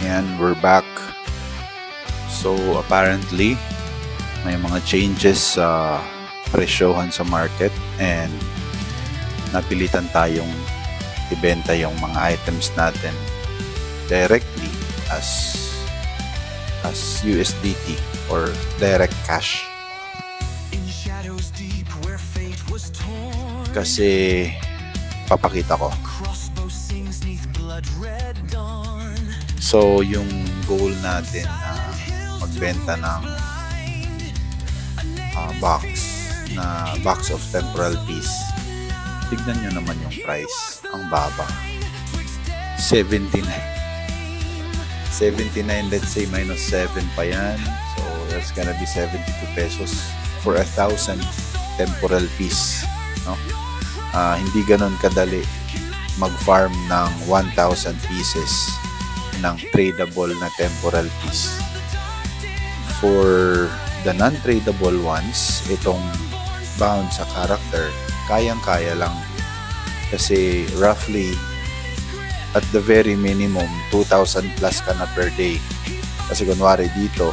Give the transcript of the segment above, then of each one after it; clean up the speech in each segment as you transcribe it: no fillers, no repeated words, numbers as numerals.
And we're back. So apparently may mga changes sa presyohan sa market and napilitan tayong ibenta yung mga items natin directly as USDT or direct cash. Kasi papakita ko. So yung goal natin na magbenta ng box of temporal piece. Tignan nyo naman yung price. Ang baba. 79. Let's say minus 7 pa yan. So that's gonna be 72 pesos for 1,000 temporal piece. No? Hindi ganon kadali mag-farm ng 1,000 pieces ng tradable na temporal piece. For the non-tradable ones, itong bound sa character, kayang-kaya lang. Kasi roughly, at the very minimum, 2,000 plus ka na per day. Kasi kunwari dito,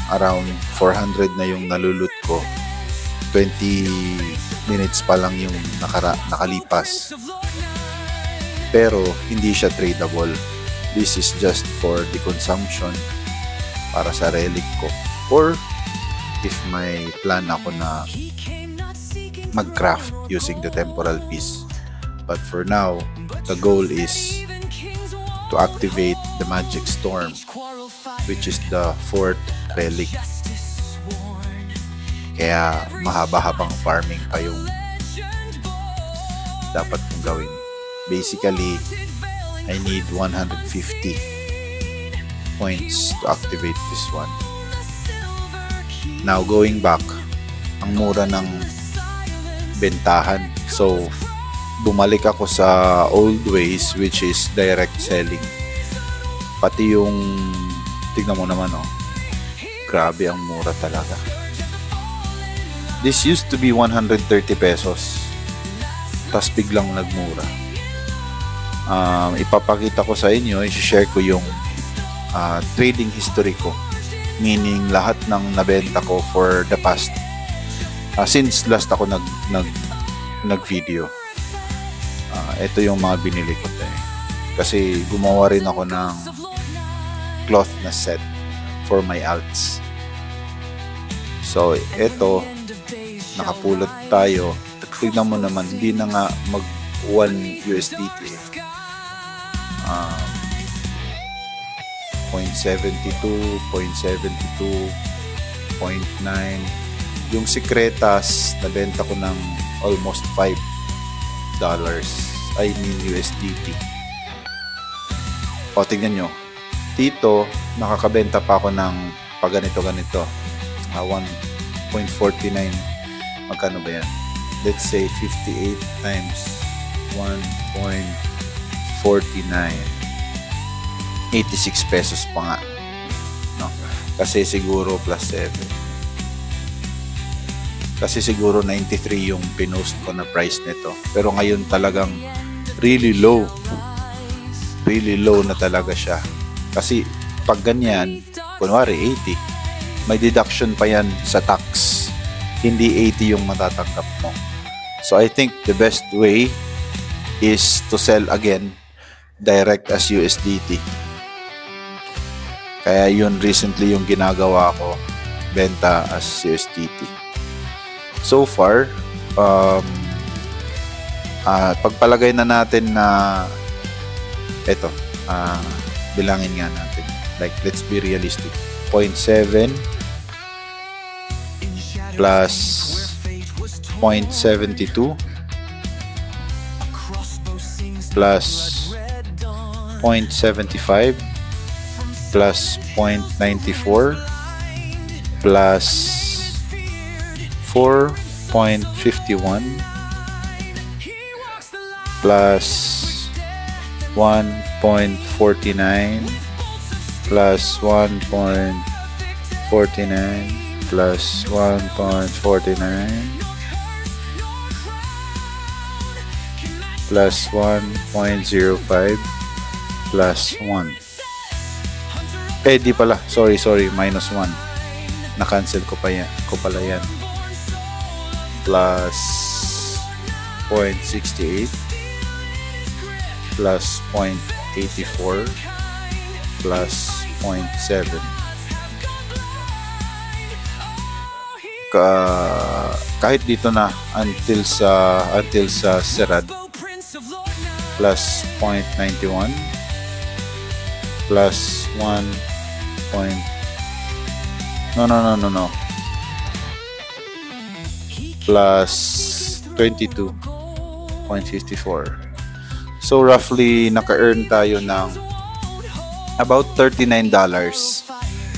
around 400 na yung nalulot ko. 20 minutes pa lang yung nakalipas. Pero hindi siya tradable. This is just for the consumption para sa relic ko. Or if may plan ako na mag-craft using the temporal piece. But for now, the goal is to activate the Magic Storm, which is the 4th relic. Kaya mahaba-habang farming pa yung dapat kong gawin. Basically, I need 150 points to activate this one. Now, going back, ang mura ng bentahan. So, bumalik ako sa old ways, which is direct selling. Pati yung, tignan mo naman, oh. Grabe, ang mura talaga. This used to be 130 pesos. Tas biglang nagmura. Ipapakita ko sa inyo, i-share ko yung trading history ko, meaning lahat ng nabenta ko for the past since last ako nag-video. Ito yung mga binili ko tayo. Kasi gumawa rin ako ng cloth na set for my alts. So ito, nakapulot tayo. Tignan mo naman, hindi na nga mag 1 USDT. 0.72, 0.72, 0.9. Yung Secretas, nabenta ko ng almost $5. I mean USDT. O, tignan nyo. Dito, nakakabenta pa ako ng pag ganito. 1.49. Magkano ba yan? Let's say 58 times 1.49. 86 pesos pa nga. No? Kasi siguro plus 7. Kasi siguro 93 yung pinost ko na price nito. Pero ngayon talagang really low. Really low na talaga siya. Kasi pag ganyan, kunwari 80, may deduction pa yan sa tax. Hindi 80 yung matatanggap mo. So I think the best way is to sell again direct as USDT. Kaya yun recently yung ginagawa ko, benta as USDT. So far, pagpalagay na natin na eto, bilangin nga natin. Like, let's be realistic. 0.7 plus 0.72 plus 0.75 plus 0.94 plus 4.51 plus 1.49 plus 1.49 plus 1.49 plus 1.05 plus 1. Di pala. Sorry. Minus 1. Na-cancel ko pala yan. Plus 0.68 plus 0.84 plus 0.7. Kahit dito na until sa Serad plus 0.91 plus 1 point no plus 22.54. So roughly naka-earn tayo ng about $39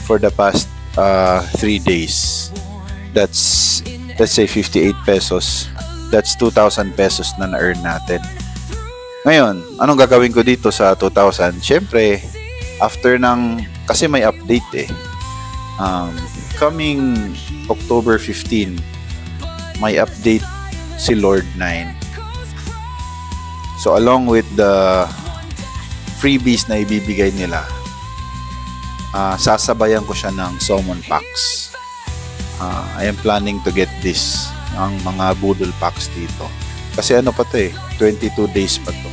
for the past 3 days. That's, let's say 58 pesos. That's 2,000 pesos na na-earn natin. Ngayon, anong gagawin ko dito sa 2,000? Syempre, after kasi may update coming October 15, may update si Lord 9. So along with the freebies na ibibigay nila, sasabayan ko siya ng summon packs. I am planning to get this, ang mga budol packs dito. Kasi ano pa to 22 days pa to.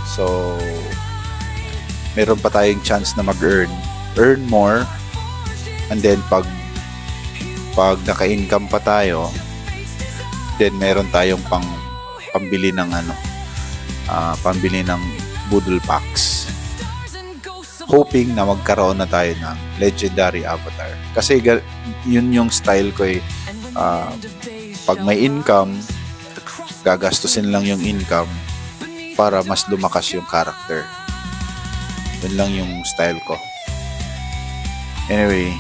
So meron pa tayong chance na earn more, and then pag naka-income pa tayo, then meron tayong pambili ng pambili ng budol packs, hoping na magkaroon na tayo ng legendary avatar. Kasi yun yung style ko pag may income, gagastusin lang yung income para mas lumakas yung character. Yun lang yung style ko. Anyway,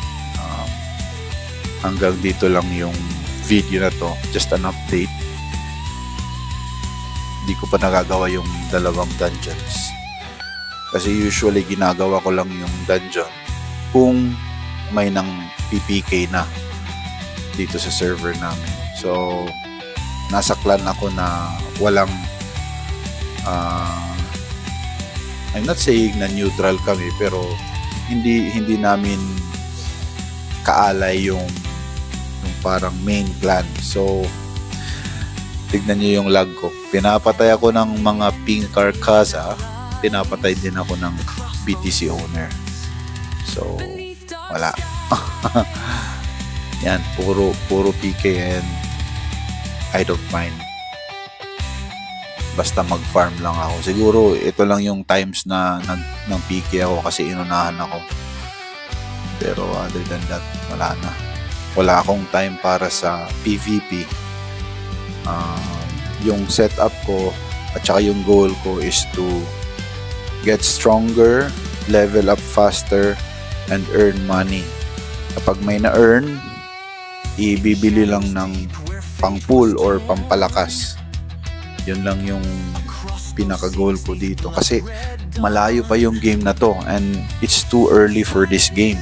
hanggang dito lang yung video na to. Just an update. Hindi ko pa nagagawa yung dalawang dungeons. Kasi usually ginagawa ko lang yung dungeon kung may nang PPK na dito sa server namin. So, nasa clan ako na walang I'm not saying na neutral kami, pero hindi namin kaalay yung parang main clan. So tignan niyo yung lag ko. Pinapatay ako ng mga pink Carcaza, pinapatay din ako ng BTC owner. So wala. Yan, puro PK, and I don't mind. Basta mag-farm lang ako. Siguro ito lang yung times na ng PK ako kasi inunahan ako. Pero other than that, wala na. Wala akong time para sa PvP. Yung setup ko at saka yung goal ko is to get stronger, level up faster, and earn money. Kapag may na-earn, ibibili lang ng pang-pool or pampalakas. Yun lang yung pinaka-goal ko dito. Kasi malayo pa yung game na to, and it's too early for this game.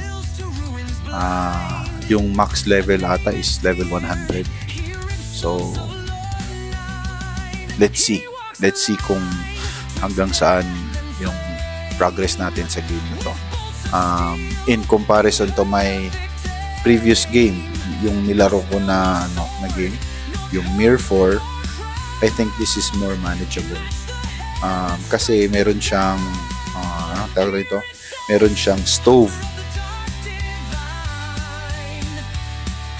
Yung max level ata is level 100. So let's see kung hanggang saan yung progress natin sa game na to. In comparison to my previous game, yung nilaro ko na game, yung Mir 4, I think this is more manageable. Kasi meron siyang meron siyang stove.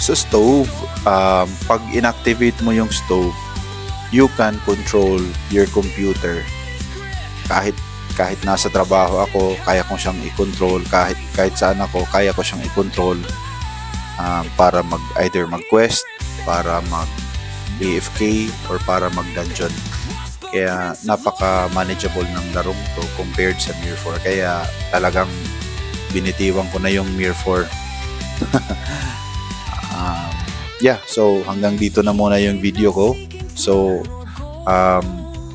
Sa stove, pag inactivate mo yung stove, you can control your computer. Kahit nasa trabaho ako, kaya ko siyang i-control. Kahit saan ako, kaya ko siyang i-control, para either mag-quest, para mag-AFK, or para mag-dungeon. Kaya napaka-manageable ng larong to compared sa Mir 4. Kaya talagang binitiwan ko na yung Mir 4. Yeah, so hanggang dito na muna yung video ko. So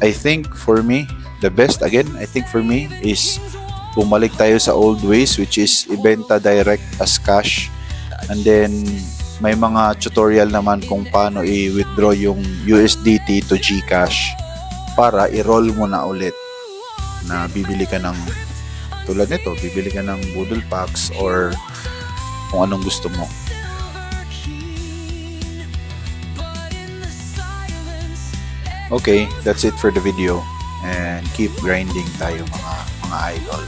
I think for me, the best again, I think for me is bumalik tayo sa old ways, which is ibenta direct as cash, and then may mga tutorial naman kung paano i-withdraw yung USDT to GCash para i-roll mo na ulit. na bibili ka ng tulad nito, bibili ka ng budol packs or kung anong gusto mo. Okay, that's it for the video, and keep grinding tayo mga idol.